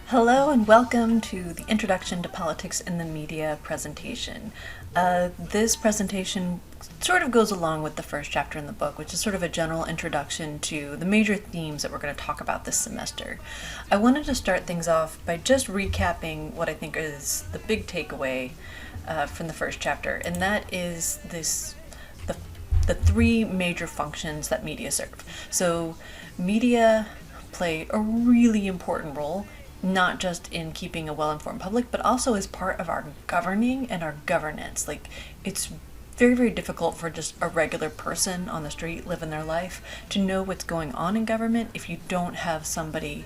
Hello and welcome to the Introduction to Politics in the Media presentation. This presentation sort of goes along with the first chapter in the book, which is sort of a general introduction to the major themes that we're going to talk about this semester. I wanted to start things off by just recapping what I think is the big takeaway from the first chapter, and that is the three major functions that media serve. So media play a really important role, not just in keeping a well-informed public, but also as part of our governing and our governance. Like, it's very, very difficult for just a regular person on the street living their life to know what's going on in government if you don't have somebody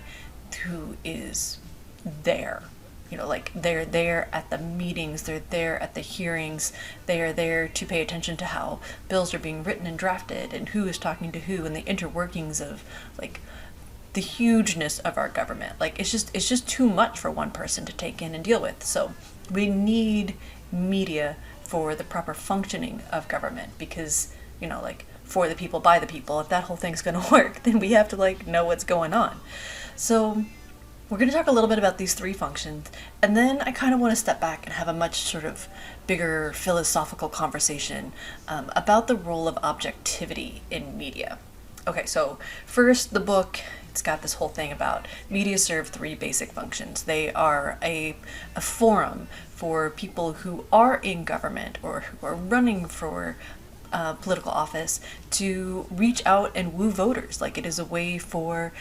who is there. You know, like, they're there at the meetings, they're there at the hearings, they are there to pay attention to how bills are being written and drafted and who is talking to who and the interworkings of, like, the hugeness of our government. Like, it's just too much for one person to take in and deal with. So we need media for the proper functioning of government because, you know, like, for the people, by the people, if that whole thing's gonna work, then we have to, like, know what's going on. So we're going to talk a little bit about these three functions, and then I kind of want to step back and have a much sort of bigger philosophical conversation about the role of objectivity in media. Okay, so first, the book, it's got this whole thing about media serve three basic functions. They are a forum for people who are in government or who are running for political office to reach out and woo voters. Like, it is a way for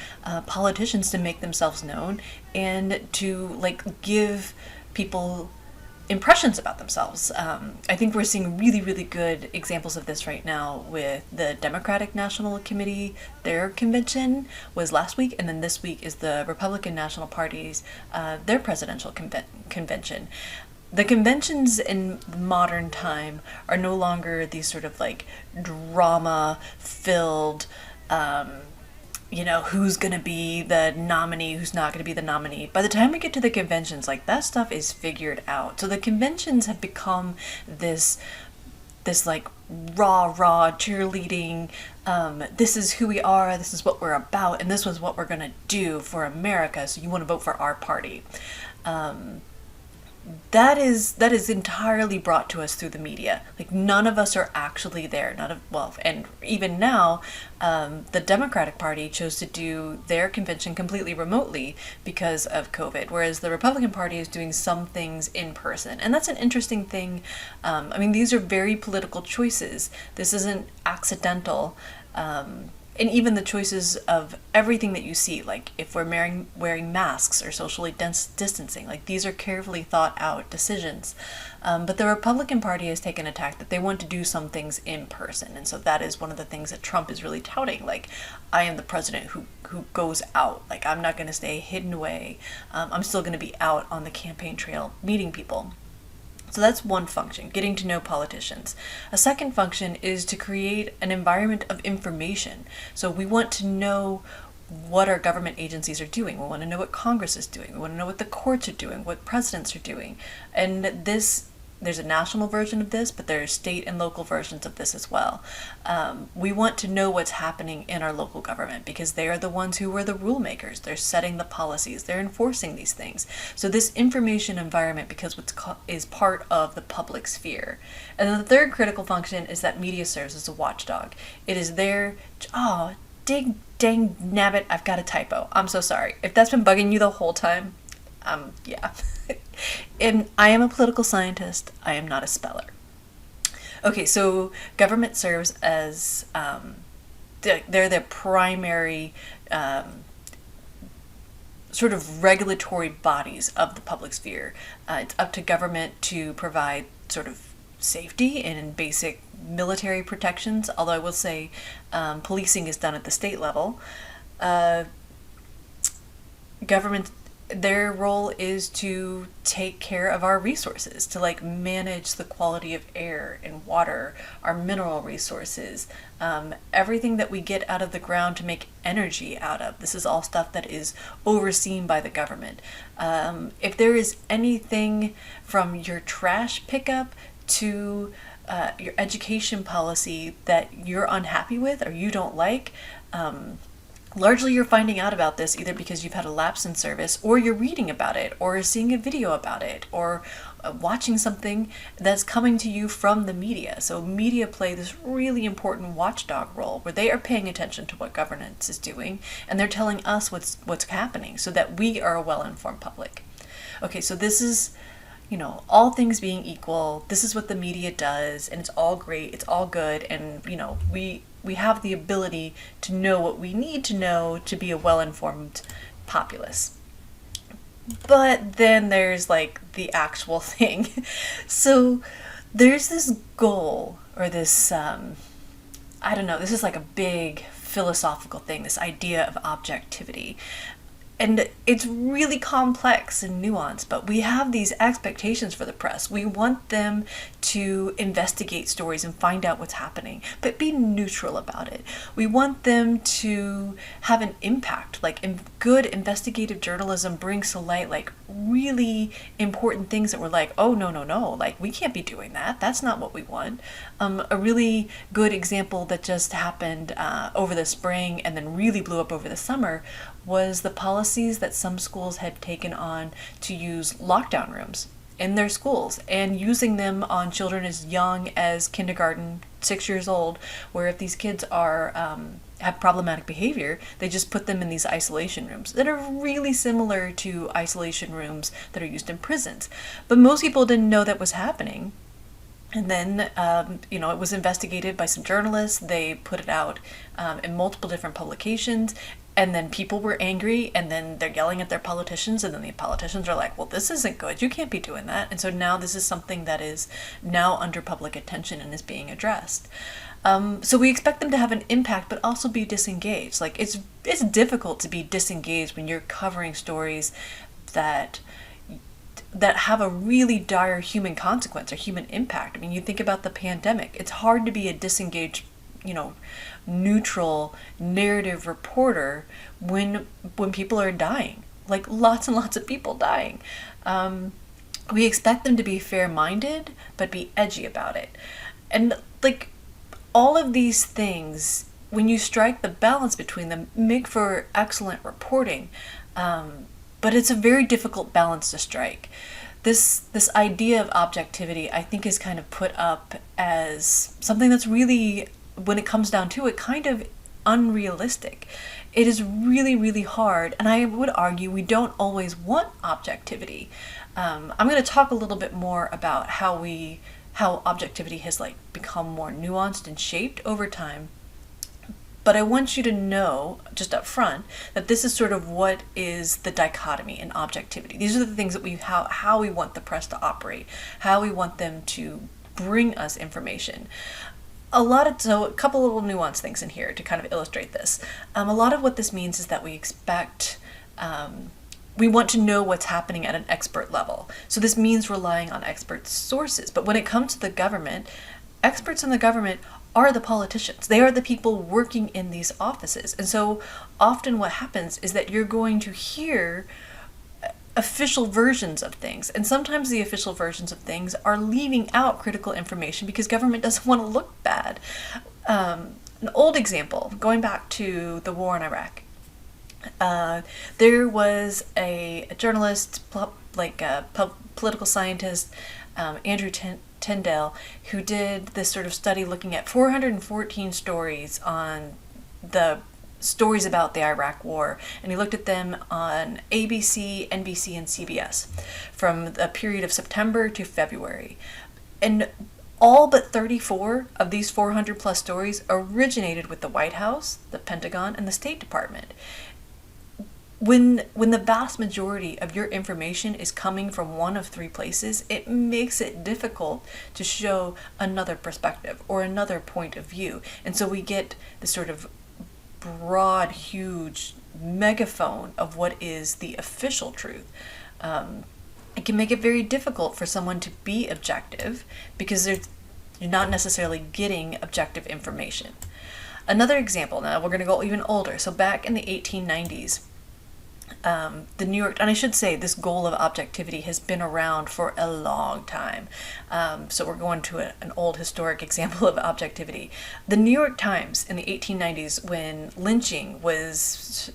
politicians to make themselves known and to, like, give people impressions about themselves. I think we're seeing really, really good examples of this right now with the Democratic National Committee. Their convention was last week, and then this week is the Republican National Party's, their presidential convention. The conventions in modern time are no longer these sort of, like, drama-filled, you know, who's gonna be the nominee, who's not gonna be the nominee. By the time we get to the conventions, like, that stuff is figured out. So the conventions have become this like rah cheerleading, this is who we are, this is what we're about, and this was what we're gonna do for America, so you want to vote for our party. That is entirely brought to us through the media. Like, none of us are actually there. And even now, the Democratic Party chose to do their convention completely remotely because of COVID, whereas the Republican Party is doing some things in person. And that's an interesting thing. I mean, these are very political choices. This isn't accidental. And even the choices of everything that you see, like if we're wearing masks or socially distancing, like, these are carefully thought out decisions. But the Republican Party has taken a tack that they want to do some things in person. And so that is one of the things that Trump is really touting. Like, I am the president who goes out. Like, I'm not going to stay hidden away. I'm still going to be out on the campaign trail meeting people. So that's one function, getting to know politicians. A second function is to create an environment of information. So we want to know what our government agencies are doing. We want to know what Congress is doing. We want to know what the courts are doing, what presidents are doing. And there's a national version of this, but there are state and local versions of this as well. We want to know what's happening in our local government because they are the ones who are the rule makers. They're setting the policies. They're enforcing these things. So this information environment is part of the public sphere. And then the third critical function is that media serves as a watchdog. It is there. Dang nabbit, I've got a typo. I'm so sorry. If that's been bugging you the whole time, yeah. And I am a political scientist. I am not a speller. Okay, so government serves as, they're the primary sort of regulatory bodies of the public sphere. It's up to government to provide sort of safety and basic military protections, although I will say policing is done at the state level. Government, their role is to take care of our resources, to, like, manage the quality of air and water, our mineral resources, everything that we get out of the ground to make energy out of. This is all stuff that is overseen by the government. If there is anything from your trash pickup to your education policy that you're unhappy with or you don't like, Largely, you're finding out about this either because you've had a lapse in service, or you're reading about it, or seeing a video about it, or watching something that's coming to you from the media. So media play this really important watchdog role where they are paying attention to what governance is doing, and they're telling us what's happening so that we are a well-informed public. Okay, so this is, all things being equal, this is what the media does, and it's all great, it's all good, and, we have the ability to know what we need to know to be a well-informed populace. But then there's like the actual thing. So there's this goal, or this, I don't know, this is like a big philosophical thing, this idea of objectivity. And it's really complex and nuanced, but we have these expectations for the press. We want them to investigate stories and find out what's happening, but be neutral about it. We want them to have an impact. Like, good investigative journalism brings to light like really important things that we're like, oh, no, like we can't be doing that. That's not what we want. A really good example that just happened over the spring and then really blew up over the summer was the policies that some schools had taken on to use lockdown rooms in their schools, and using them on children as young as kindergarten, 6 years old, where if these kids are have problematic behavior, they just put them in these isolation rooms that are really similar to isolation rooms that are used in prisons. But most people didn't know that was happening. And then, it was investigated by some journalists. They put it out in multiple different publications. And then people were angry, and then they're yelling at their politicians, and then the politicians are like, well, this isn't good. You can't be doing that. And so now this is something that is now under public attention and is being addressed. So we expect them to have an impact, but also be disengaged. Like, it's difficult to be disengaged when you're covering stories that have a really dire human consequence or human impact. I mean, you think about the pandemic. It's hard to be a disengaged, neutral narrative reporter when people are dying, like lots and lots of people dying. We expect them to be fair-minded, but be edgy about it. And like all of these things, when you strike the balance between them, make for excellent reporting. But it's a very difficult balance to strike. This idea of objectivity, I think, is kind of put up as something that's really, when it comes down to it, kind of unrealistic. It is really, really hard, and I would argue we don't always want objectivity. I'm going to talk a little bit more about how objectivity has become more nuanced and shaped over time. But I want you to know, just up front, that this is sort of what is the dichotomy in objectivity. These are the things that how we want the press to operate, how we want them to bring us information. So a couple little nuanced things in here to kind of illustrate this. A lot of what this means is that we expect, we want to know what's happening at an expert level. So this means relying on expert sources. But when it comes to the government, experts in the government are the politicians. They are the people working in these offices. And so often what happens is that you're going to hear official versions of things. And sometimes the official versions of things are leaving out critical information because government doesn't want to look bad. An old example, going back to the war in Iraq. There was a journalist, political scientist, Andrew Tyndall, who did this sort of study looking at 414 stories on the stories about the Iraq War, and he looked at them on ABC, NBC, and CBS from a period of September to February. And all but 34 of these 400 plus stories originated with the White House, the Pentagon, and the State Department. When the vast majority of your information is coming from one of three places, it makes it difficult to show another perspective or another point of view. And so we get this sort of broad, huge megaphone of what is the official truth. It can make it very difficult for someone to be objective because you're not necessarily getting objective information. Another example, now we're going to go even older. So back in the 1890s, The New York, and I should say this goal of objectivity has been around for a long time. So we're going to an old historic example of objectivity. The New York Times in the 1890s, when lynching was,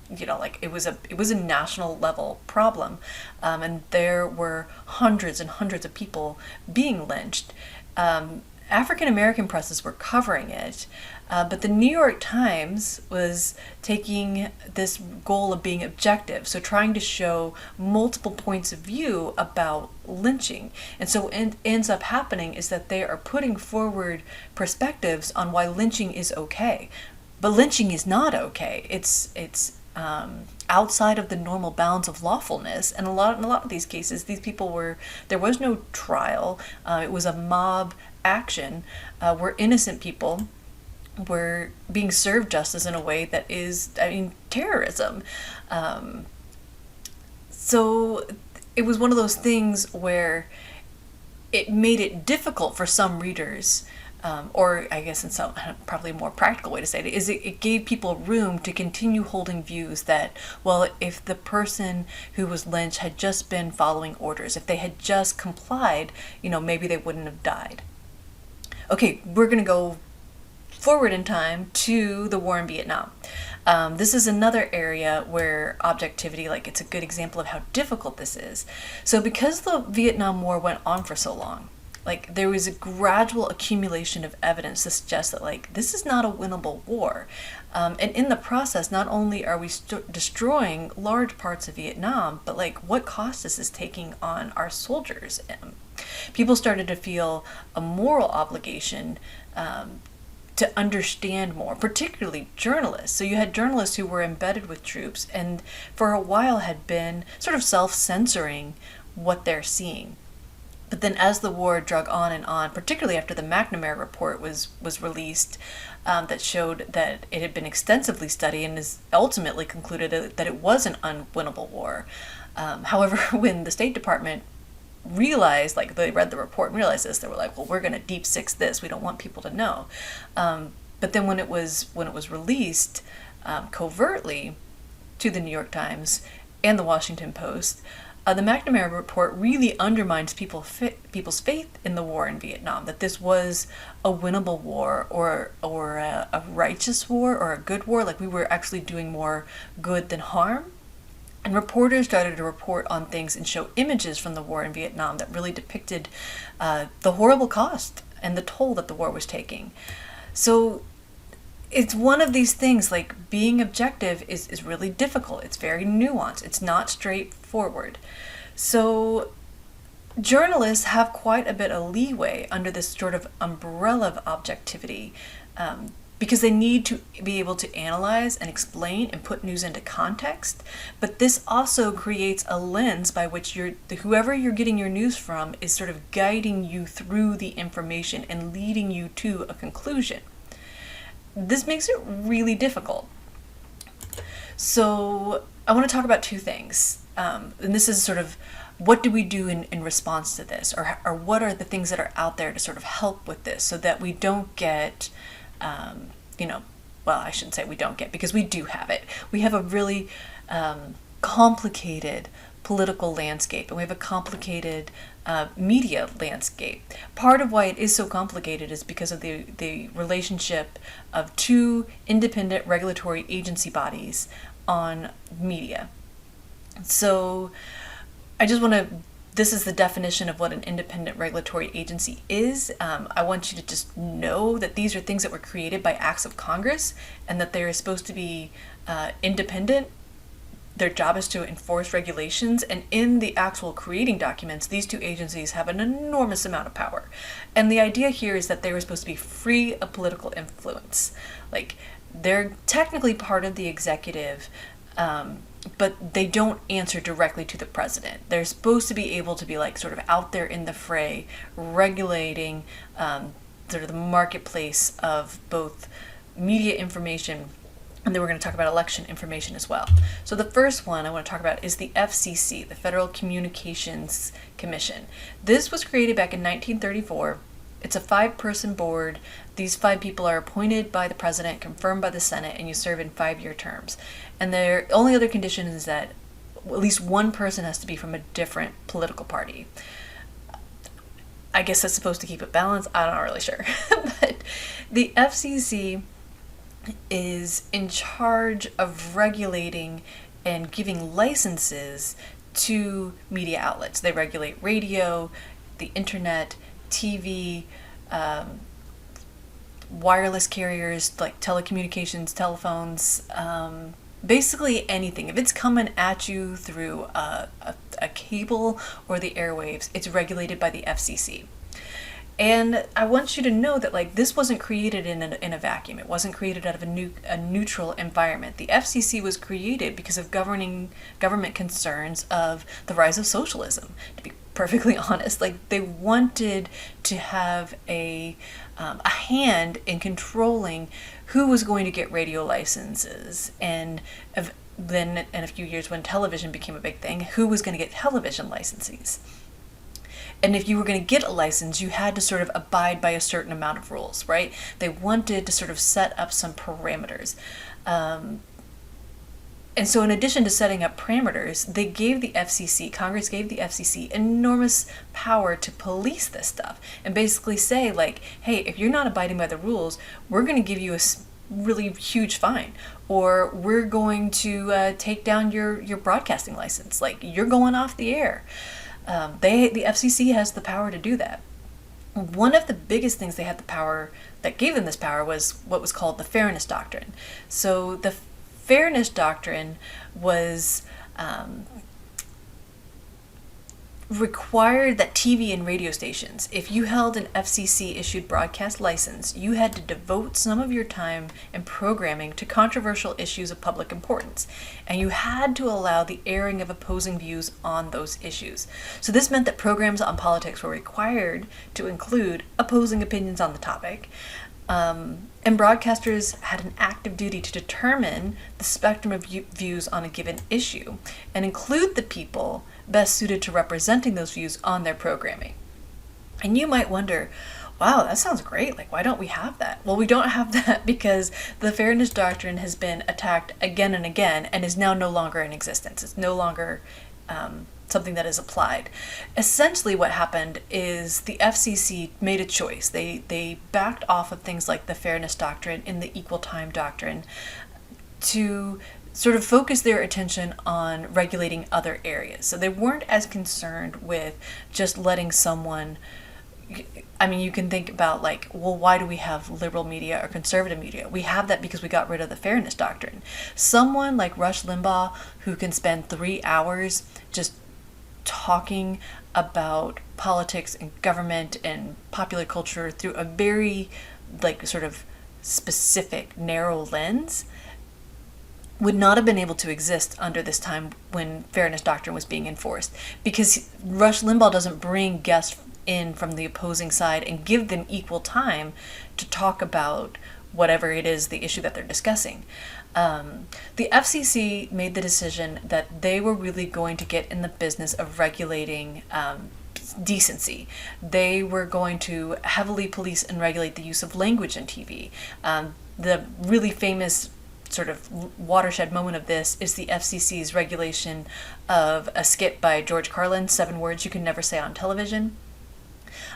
like it was a national level problem, and there were hundreds and hundreds of people being lynched. African American presses were covering it, but the New York Times was taking this goal of being objective, so trying to show multiple points of view about lynching. And so what ends up happening is that they are putting forward perspectives on why lynching is okay. But lynching is not okay. It's outside of the normal bounds of lawfulness, and in a lot of these cases, there was no trial. It was a mob action where innocent people were being served justice in a way that is, terrorism. So it was one of those things where it made it difficult for some readers, or I guess in some probably a more practical way to say it is it gave people room to continue holding views that, well, if the person who was lynched had just been following orders, if they had just complied, maybe they wouldn't have died. Okay, we're going to go forward in time to the war in Vietnam. This is another area where objectivity, it's a good example of how difficult this is. So because the Vietnam War went on for so long, there was a gradual accumulation of evidence to suggest that, this is not a winnable war. And in the process, not only are we destroying large parts of Vietnam, but, what cost is this taking on our soldiers? People started to feel a moral obligation to understand more, particularly journalists. So you had journalists who were embedded with troops and for a while had been sort of self-censoring what they're seeing. But then as the war drug on and on, particularly after the McNamara report was released, that showed that it had been extensively studied and is ultimately concluded that it was an unwinnable war. However, when the State Department realized, they read the report and realized this, they were like, well, we're going to deep six this. We don't want people to know. But then when it was released covertly to the New York Times and the Washington Post, the McNamara report really undermines people's faith in the war in Vietnam, that this was a winnable war or a righteous war or a good war, we were actually doing more good than harm. And reporters started to report on things and show images from the war in Vietnam that really depicted the horrible cost and the toll that the war was taking. So it's one of these things, being objective is really difficult. It's very nuanced. It's not straightforward. So journalists have quite a bit of leeway under this sort of umbrella of objectivity, because they need to be able to analyze and explain and put news into context. But this also creates a lens by which whoever you're getting your news from is sort of guiding you through the information and leading you to a conclusion. This makes it really difficult. So I want to talk about two things. And this is sort of, what do we do in response to this? Or what are the things that are out there to sort of help with this so that we don't get, well, I shouldn't say we don't get, because we do have it. We have a really complicated political landscape, and we have a complicated media landscape. Part of why it is so complicated is because of the relationship of two independent regulatory agency bodies on media. So I just want to, this is the definition of what an independent regulatory agency is. I want you to just know that these are things that were created by acts of Congress and that they're supposed to be independent. Their job is to enforce regulations, and in the actual creating documents, these two agencies have an enormous amount of power. And the idea here is that they were supposed to be free of political influence. They're technically part of the executive, but they don't answer directly to the president. They're supposed to be able to be sort of out there in the fray, regulating sort of the marketplace of both media information, and then we're going to talk about election information as well. So the first one I want to talk about is the FCC, the Federal Communications Commission. This was created back in 1934 It's a 5-person board. These 5 people are appointed by the president, confirmed by the Senate, and you serve in 5-year terms. And the only other condition is that at least one person has to be from a different political party. I guess that's supposed to keep it balanced. I'm not really sure. But the FCC is in charge of regulating and giving licenses to media outlets. They regulate radio, the internet, TV, wireless carriers like telecommunications, telephones, basically anything. If it's coming at you through a cable or the airwaves, it's regulated by the FCC. And I want you to know that like this wasn't created in a vacuum. It wasn't created out of a neutral environment. The FCC was created because of government concerns of the rise of socialism. To be perfectly honest, like they wanted to have a hand in controlling who was going to get radio licenses, and then in a few years when television became a big thing, who was going to get television licenses. And if you were going to get a license, you had to sort of abide by a certain amount of rules, right? They wanted to sort of set up some parameters. And so in addition to setting up parameters, they gave the FCC, Congress gave the FCC enormous power to police this stuff and basically say like, hey, if you're not abiding by the rules, we're going to give you a really huge fine, or we're going to take down your broadcasting license. Like you're going off the air. The FCC has the power to do that. One of the biggest things they had the power that gave them this power was what was called the Fairness Doctrine. So the Fairness Doctrine was required that TV and radio stations, if you held an FCC issued broadcast license, you had to devote some of your time and programming to controversial issues of public importance, and you had to allow the airing of opposing views on those issues. So this meant that programs on politics were required to include opposing opinions on the topic, and broadcasters had an active duty to determine the spectrum of views on a given issue and include the people best suited to representing those views on their programming. And you might wonder, wow, that sounds great. Like, why don't we have that? Well, we don't have that because the Fairness Doctrine has been attacked again and again and is now no longer in existence. It's no longer something that is applied. Essentially what happened is the FCC made a choice. They backed off of things like the Fairness Doctrine and the Equal Time Doctrine to sort of focus their attention on regulating other areas. So they weren't as concerned with just letting someone, I mean, you can think about like, well, why do we have liberal media or conservative media? We have that because we got rid of the Fairness Doctrine. Someone like Rush Limbaugh, who can spend 3 hours just talking about politics and government and popular culture through a very like sort of specific narrow lens, would not have been able to exist under this time when Fairness Doctrine was being enforced, because Rush Limbaugh doesn't bring guests in from the opposing side and give them equal time to talk about whatever it is, the issue that they're discussing. The FCC made the decision that they were really going to get in the business of regulating decency. They were going to heavily police and regulate the use of language in TV. The really famous sort of watershed moment of this is the FCC's regulation of a skit by George Carlin, 7 words you can never say on television.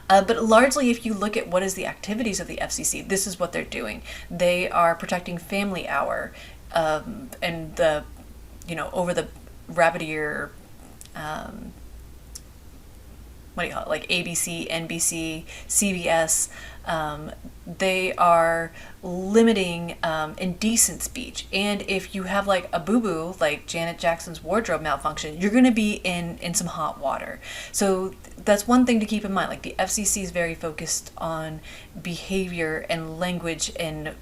But largely, if you look at what is the activities of the FCC, this is what they're doing. They are protecting Family Hour and the, over the rabbit ear, what do you call it, like ABC, NBC, CBS. They are limiting indecent speech. And if you have like a boo-boo, like Janet Jackson's wardrobe malfunction, you're going to be in some hot water. So that's one thing to keep in mind. Like the FCC is very focused on behavior and language and,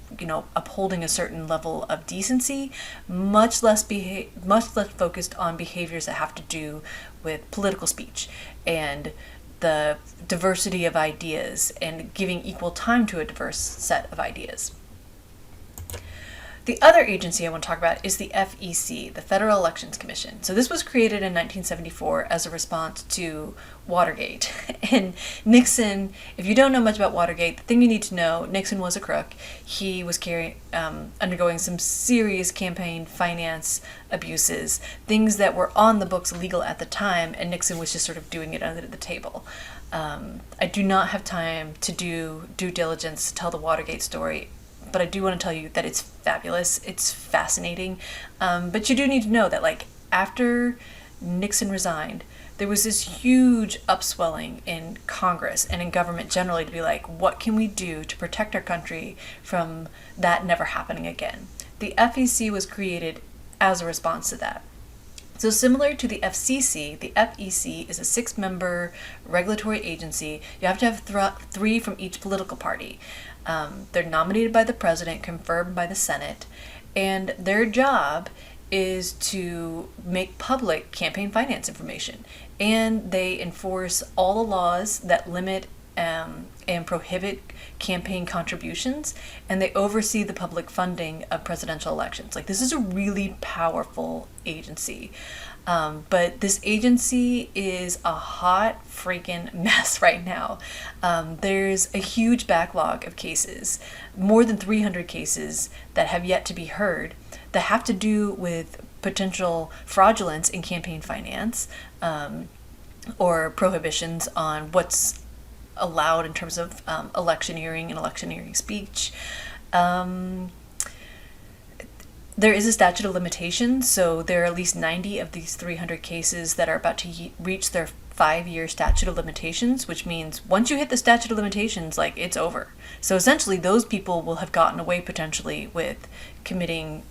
upholding a certain level of decency, much less focused on behaviors that have to do with political speech and the diversity of ideas and giving equal time to a diverse set of ideas. The other agency I want to talk about is the FEC, the Federal Elections Commission. So this was created in 1974 as a response to Watergate. And Nixon, if you don't know much about Watergate, the thing you need to know, Nixon was a crook. He was undergoing some serious campaign finance abuses, things that were on the books legal at the time, and Nixon was just sort of doing it under the table. I do not have time to do due diligence to tell the Watergate story, but I do want to tell you that it's fabulous. It's fascinating. But you do need to know that, like, after Nixon resigned, there was this huge upswelling in Congress and in government generally to be like, what can we do to protect our country from that never happening again? The FEC was created as a response to that. So similar to the FCC, the FEC is a 6-member regulatory agency. You have to have 3 from each political party. They're nominated by the president, confirmed by the Senate, and their job is to make public campaign finance information. And they enforce all the laws that limit and prohibit campaign contributions, and they oversee the public funding of presidential elections. Like, this is a really powerful agency. But this agency is a hot freaking mess right now. There's a huge backlog of cases, more than 300 cases that have yet to be heard, that have to do with potential fraudulence in campaign finance, or prohibitions on what's allowed in terms of electioneering and electioneering speech. There is a statute of limitations, so there are at least 90 of these 300 cases that are about to reach their 5-year statute of limitations, which means once you hit the statute of limitations, like, it's over. So essentially, those people will have gotten away potentially with committing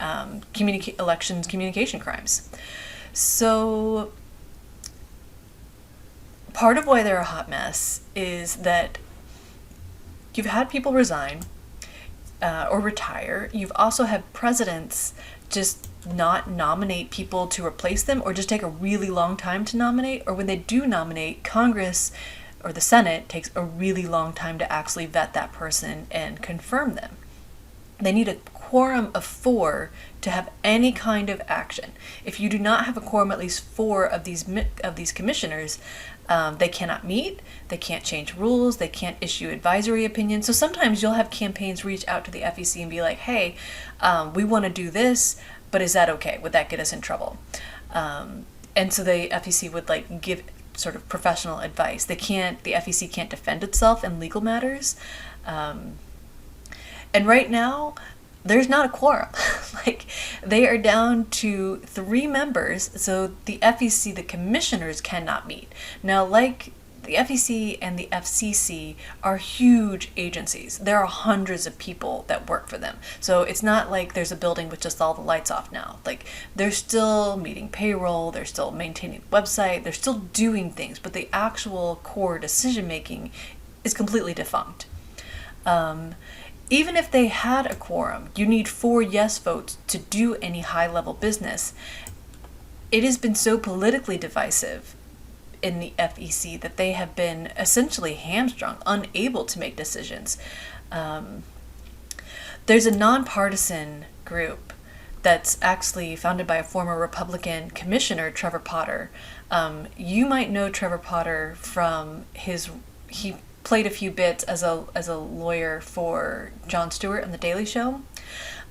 elections communication crimes. So part of why they're a hot mess is that you've had people resign or retire. You've also had presidents just not nominate people to replace them, or just take a really long time to nominate, or when they do nominate, Congress or the Senate takes a really long time to actually vet that person and confirm them. They need a quorum of 4 to have any kind of action. If you do not have a quorum, at least 4 of these commissioners, they cannot meet, they can't change rules, they can't issue advisory opinions. So sometimes you'll have campaigns reach out to the FEC and be like, hey, we want to do this, but is that okay? Would that get us in trouble? And so the FEC would, like, give sort of professional advice. The FEC can't defend itself in legal matters. And right now, there's not a quorum. Like, they are down to 3 members, so the FEC, the commissioners, cannot meet. Now, like, the FEC and the FCC are huge agencies. There are hundreds of people that work for them. So it's not like there's a building with just all the lights off now. Like, they're still meeting payroll, they're still maintaining the website, they're still doing things, but the actual core decision-making is completely defunct. Even if they had a quorum, you need 4 yes votes to do any high-level business. It has been so politically divisive in the FEC that they have been essentially hamstrung, unable to make decisions. There's a nonpartisan group that's actually founded by a former Republican commissioner, Trevor Potter. You might know Trevor Potter from he played a few bits as a lawyer for Jon Stewart on The Daily Show.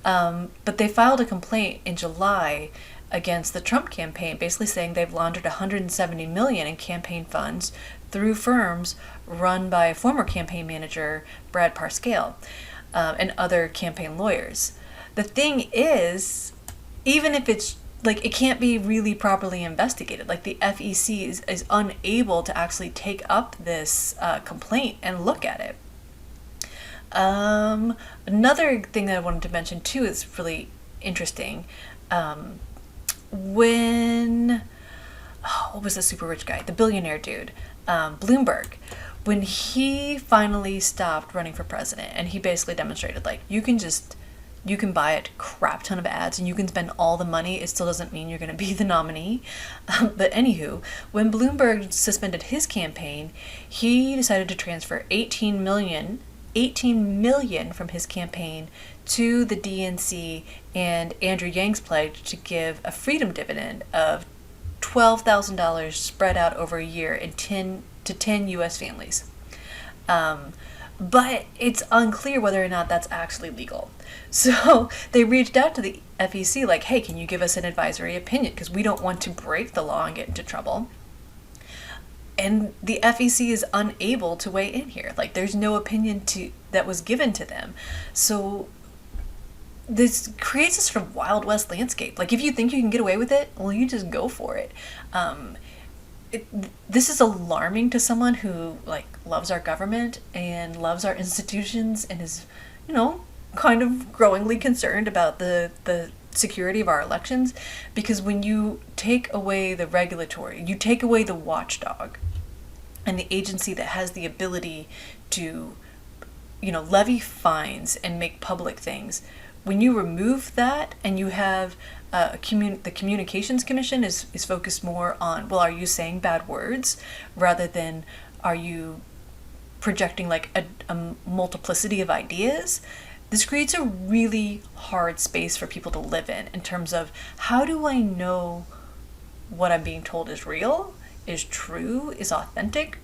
But they filed a complaint in July against the Trump campaign, basically saying they've laundered $170 million in campaign funds through firms run by former campaign manager Brad Parscale and other campaign lawyers. The thing is, even if it's like, it can't be really properly investigated. Like, the FEC is unable to actually take up this complaint and look at it. Another thing that I wanted to mention too is really interesting. What was the super rich guy? The billionaire dude, Bloomberg. When he finally stopped running for president, and he basically demonstrated, like, you can buy a crap ton of ads and you can spend all the money, it still doesn't mean you're going to be the nominee. But anywho, when Bloomberg suspended his campaign, he decided to transfer $18 million from his campaign to the DNC and Andrew Yang's pledge to give a freedom dividend of $12,000 spread out over a year in 10 U.S. families. But it's unclear whether or not that's actually legal. So they reached out to the FEC like, hey, can you give us an advisory opinion? Because we don't want to break the law and get into trouble. And the FEC is unable to weigh in here. Like, there's no opinion that was given to them. So this creates this sort of Wild West landscape. Like, if you think you can get away with it, well, you just go for it. This is alarming to someone who, like, loves our government and loves our institutions and is, kind of growingly concerned about the security of our elections, because when you take away the regulatory, you take away the watchdog and the agency that has the ability to, levy fines and make public things. When you remove that and you have the Communications Commission is focused more on, well, are you saying bad words rather than are you projecting like a multiplicity of ideas? This creates a really hard space for people to live in terms of, how do I know what I'm being told is real, is true, is authentic?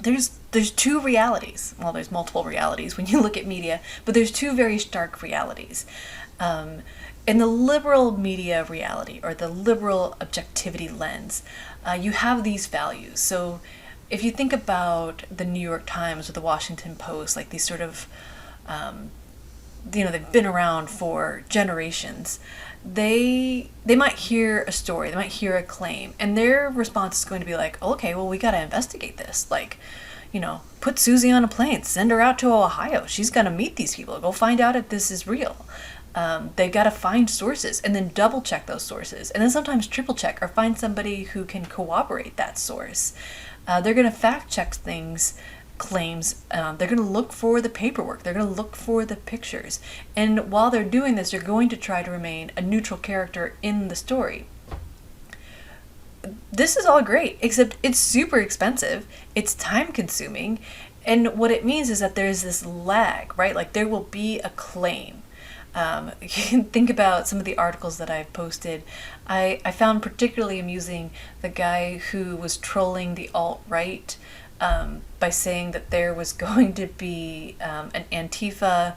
There's two realities. Well, there's multiple realities when you look at media, but there's two very stark realities. In the liberal media reality, or the liberal objectivity lens, you have these values. So if you think about the New York Times or the Washington Post, like these sort of they've been around for generations, they might hear a story, they might hear a claim, and their response is going to be like, okay, well, we got to investigate this. Like, put Susie on a plane, send her out to Ohio. She's going to meet these people. Go find out if this is real. They've got to find sources and then double check those sources, and then sometimes triple check or find somebody who can corroborate that source. They're going to fact check claims. They're going to look for the paperwork. They're going to look for the pictures. And while they're doing this, they're going to try to remain a neutral character in the story. This is all great, except it's super expensive. It's time consuming. And what it means is that there's this lag, right? Like, there will be a claim. You can think about some of the articles that I've posted. I found particularly amusing the guy who was trolling the alt-right by saying that there was going to be an Antifa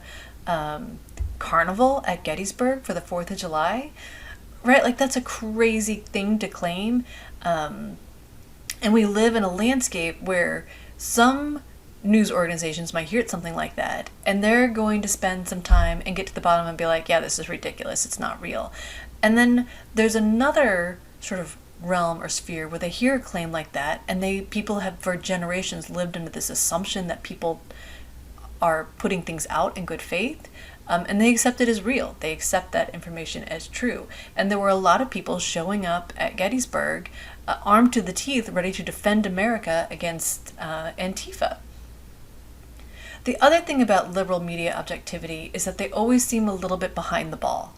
carnival at Gettysburg for the 4th of July, right? Like, that's a crazy thing to claim. And we live in a landscape where some news organizations might hear something like that, and they're going to spend some time and get to the bottom and be like, yeah, this is ridiculous, it's not real. And then there's another sort of realm or sphere where they hear a claim like that, and people have for generations lived under this assumption that people are putting things out in good faith, and they accept it as real. They accept that information as true. And there were a lot of people showing up at Gettysburg armed to the teeth, ready to defend America against Antifa. The other thing about liberal media objectivity is that they always seem a little bit behind the ball,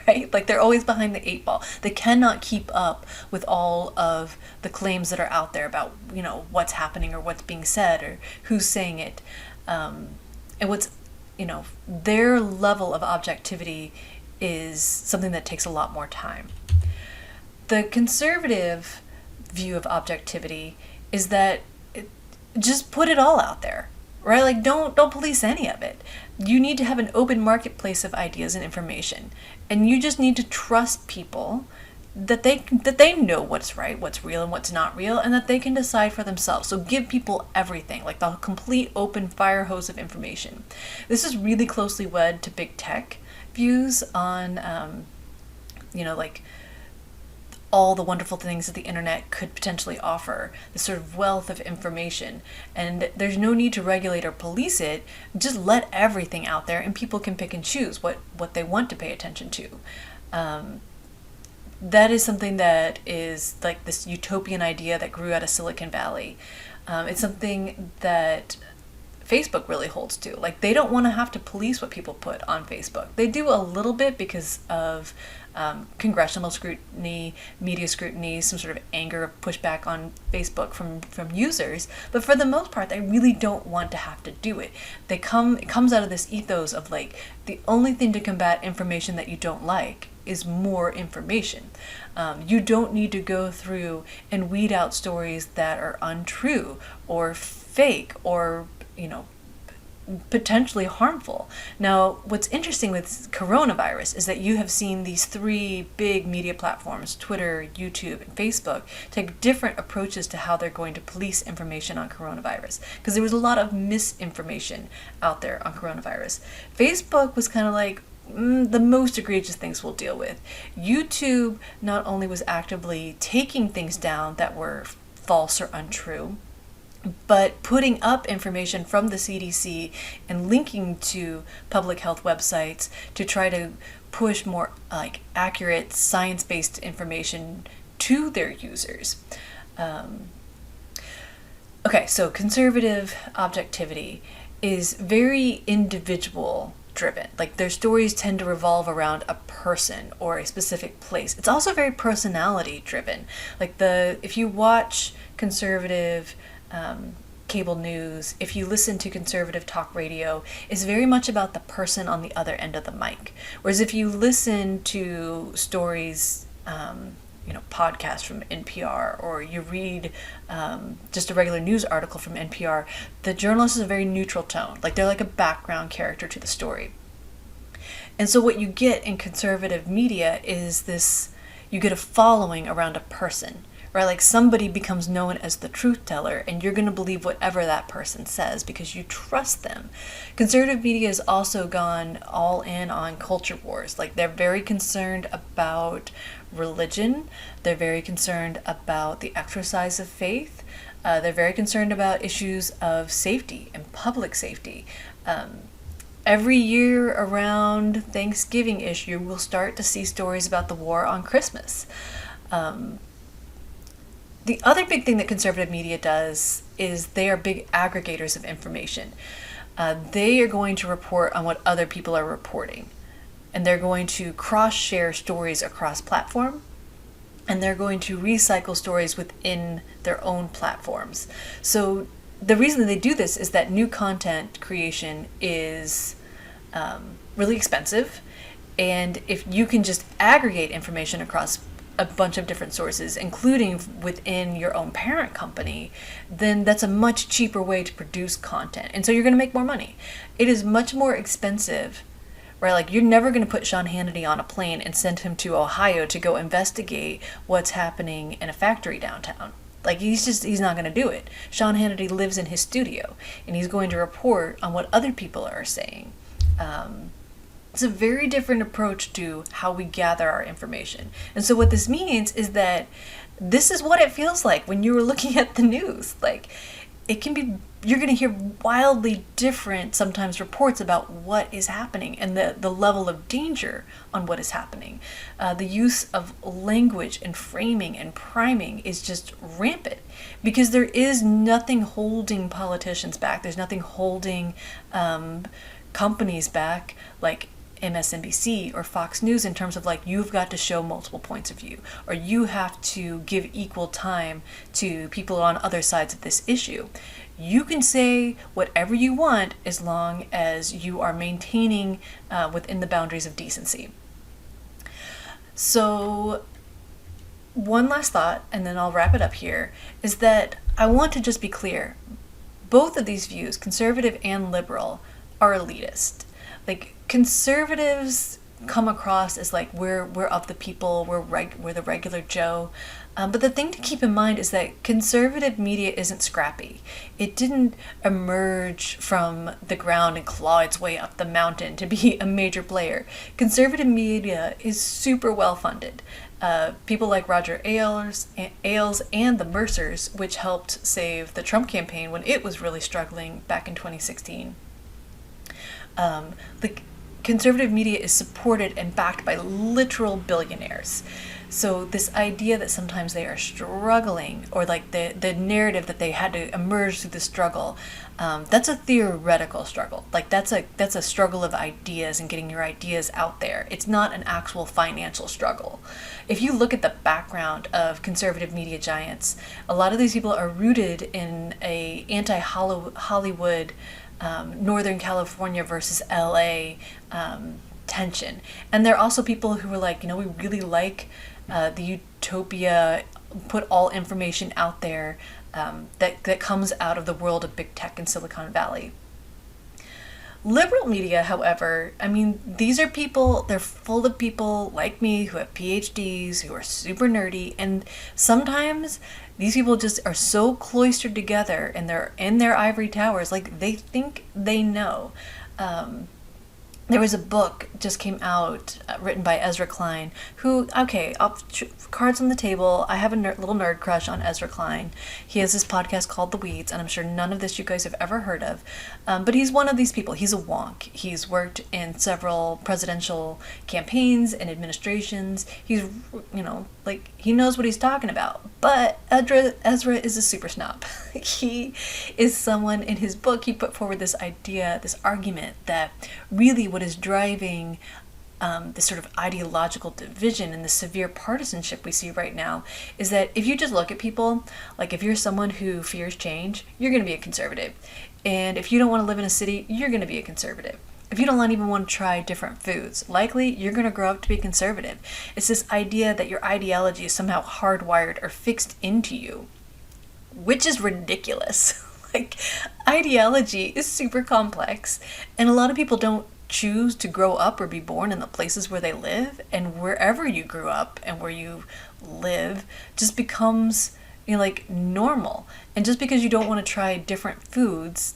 right? Like, they're always behind the 8 ball. They cannot keep up with all of the claims that are out there about, what's happening or what's being said or who's saying it. And what's, their level of objectivity is something that takes a lot more time. The conservative view of objectivity is that just put it all out there. Right? Like, don't police any of it. You need to have an open marketplace of ideas and information. And you just need to trust people that they know what's right, what's real and what's not real, and that they can decide for themselves. So give people everything, like the complete open fire hose of information. This is really closely wed to big tech views on, like, all the wonderful things that the internet could potentially offer, the sort of wealth of information. And there's no need to regulate or police it. Just let everything out there, and people can pick and choose what they want to pay attention to. That is something that is like this utopian idea that grew out of Silicon Valley. It's something that Facebook really holds to. Like, they don't want to have to police what people put on Facebook. They do a little bit because of congressional scrutiny, media scrutiny, some sort of anger, pushback on Facebook from users. But for the most part, they really don't want to have to do it. It comes out of this ethos of like, the only thing to combat information that you don't like is more information. You don't need to go through and weed out stories that are untrue or fake or, potentially harmful. Now, what's interesting with coronavirus is that you have seen these three big media platforms, Twitter, YouTube, and Facebook, take different approaches to how they're going to police information on coronavirus, because there was a lot of misinformation out there on coronavirus. Facebook was kind of like, the most egregious things we'll deal with. YouTube not only was actively taking things down that were false or untrue, but putting up information from the CDC and linking to public health websites to try to push more like accurate science-based information to their users. Okay, so conservative objectivity is very individual driven. Like, their stories tend to revolve around a person or a specific place. It's also very personality driven. Like, if you watch conservative cable news, if you listen to conservative talk radio, it's very much about the person on the other end of the mic. Whereas if you listen to stories, podcasts from NPR, or you read just a regular news article from NPR, the journalist is a very neutral tone. Like, they're like a background character to the story. And so what you get in conservative media is this, you get a following around a person. Right, like somebody becomes known as the truth teller, and you're going to believe whatever that person says because you trust them. Conservative media has also gone all in on culture wars. Like, they're very concerned about religion. They're very concerned about the exercise of faith. They're very concerned about issues of safety and public safety. Every year around Thanksgiving-ish, you will start to see stories about the war on Christmas. The other big thing that conservative media does is they are big aggregators of information. They are going to report on what other people are reporting. And they're going to cross-share stories across platform. And they're going to recycle stories within their own platforms. So the reason that they do this is that new content creation is really expensive. And if you can just aggregate information across a bunch of different sources, including within your own parent company, then that's a much cheaper way to produce content. And so you're going to make more money. It is much more expensive, right? Like, you're never going to put Sean Hannity on a plane and send him to Ohio to go investigate what's happening in a factory downtown. Like, he's not going to do it. Sean Hannity lives in his studio, and he's going to report on what other people are saying. It's a very different approach to how we gather our information. And so what this means is that this is what it feels like when you were looking at the news. Like, it can be, you're going to hear wildly different sometimes reports about what is happening and the level of danger on what is happening. The use of language and framing and priming is just rampant because there is nothing holding politicians back. There's nothing holding companies back, like MSNBC or Fox News, in terms of like, you've got to show multiple points of view, or you have to give equal time to people on other sides of this issue. You can say whatever you want as long as you are maintaining within the boundaries of decency. So one last thought, and then I'll wrap it up here, is that I want to just be clear. Both of these views, conservative and liberal, are elitist. Like, conservatives come across as like, we're of the people, we're the regular Joe. But the thing to keep in mind is that conservative media isn't scrappy. It didn't emerge from the ground and claw its way up the mountain to be a major player. Conservative media is super well funded. People like Roger Ailes and the Mercers, which helped save the Trump campaign when it was really struggling back in 2016. conservative media is supported and backed by literal billionaires. So this idea that sometimes they are struggling, or like the narrative that they had to emerge through the struggle, that's a theoretical struggle. Like that's a struggle of ideas and getting your ideas out there. It's not an actual financial struggle. If you look at the background of conservative media giants, a lot of these people are rooted in a anti-Hollywood Northern California versus LA tension. And they're also people who are like, we really like the utopia, put all information out there that comes out of the world of big tech in Silicon Valley. Liberal media, however, these are people, they're full of people like me who have PhDs, who are super nerdy, and sometimes these people just are so cloistered together and they're in their ivory towers, like they think they know. There was a book just came out written by Ezra Klein, who, cards on the table, I have a little nerd crush on Ezra Klein. He has this podcast called The Weeds, and I'm sure none of this you guys have ever heard of. But he's one of these people. He's a wonk. He's worked in several presidential campaigns and administrations. He's, he knows what he's talking about. But Ezra is a super snob. He is someone, in his book, he put forward this idea, this argument that really what is driving this sort of ideological division and the severe partisanship we see right now is that if you just look at people, like if you're someone who fears change, you're going to be a conservative. And if you don't want to live in a city, you're going to be a conservative. If you don't even want to try different foods, likely you're going to grow up to be conservative. It's this idea that your ideology is somehow hardwired or fixed into you, which is ridiculous. Like, ideology is super complex, and a lot of people don't choose to grow up or be born in the places where they live, and wherever you grew up and where you live just becomes normal. And just because you don't want to try different foods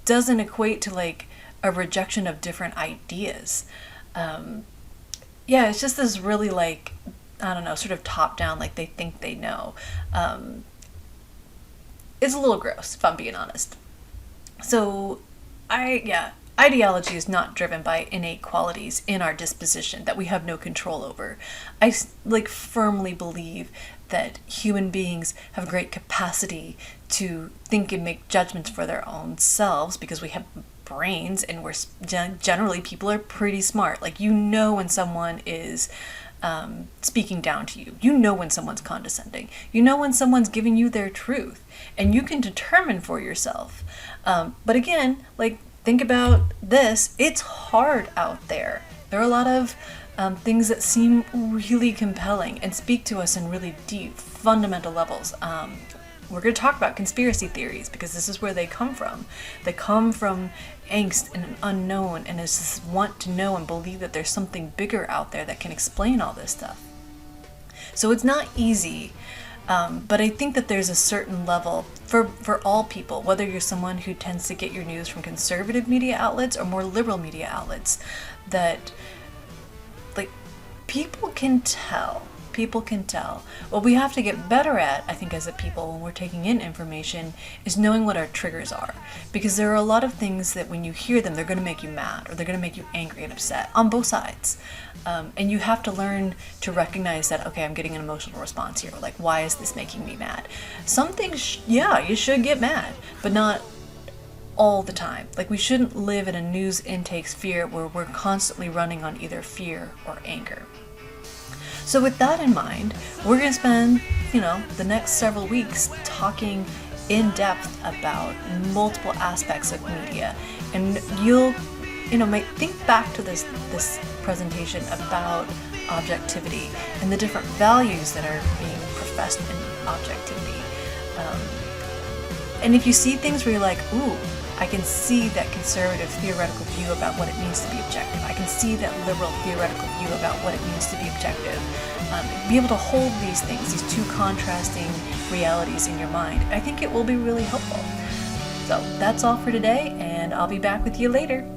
doesn't equate to a rejection of different ideas. It's just this really sort of top down, they think they know. It's a little gross, if I'm being honest. So ideology is not driven by innate qualities in our disposition that we have no control over. I firmly believe that human beings have great capacity to think and make judgments for their own selves because we have brains, and we're generally, people are pretty smart. When someone is speaking down to you, when someone's condescending, when someone's giving you their truth, and you can determine for yourself. But again, think about this. It's hard out there. There are a lot of things that seem really compelling and speak to us in really deep, fundamental levels. We're going to talk about conspiracy theories because this is where they come from. They come from angst and an unknown, and it's this want to know and believe that there's something bigger out there that can explain all this stuff. So it's not easy, but I think that there's a certain level for all people, whether you're someone who tends to get your news from conservative media outlets or more liberal media outlets, that people can tell. What we have to get better at, I think, as a people, when we're taking in information, is knowing what our triggers are. Because there are a lot of things that when you hear them, they're going to make you mad, or they're going to make you angry and upset, on both sides. And you have to learn to recognize that, okay, I'm getting an emotional response here. Why is this making me mad? Some things, you should get mad, but not all the time. We shouldn't live in a news intake sphere where we're constantly running on either fear or anger. So with that in mind, we're going to spend, the next several weeks talking in depth about multiple aspects of media. And you'll, might think back to this presentation about objectivity and the different values that are being professed in objectivity. And if you see things where you're like, ooh, I can see that conservative theoretical view about what it means to be objective. I can see that liberal theoretical view about what it means to be objective. Be able to hold these things, these two contrasting realities in your mind. I think it will be really helpful. So that's all for today, and I'll be back with you later.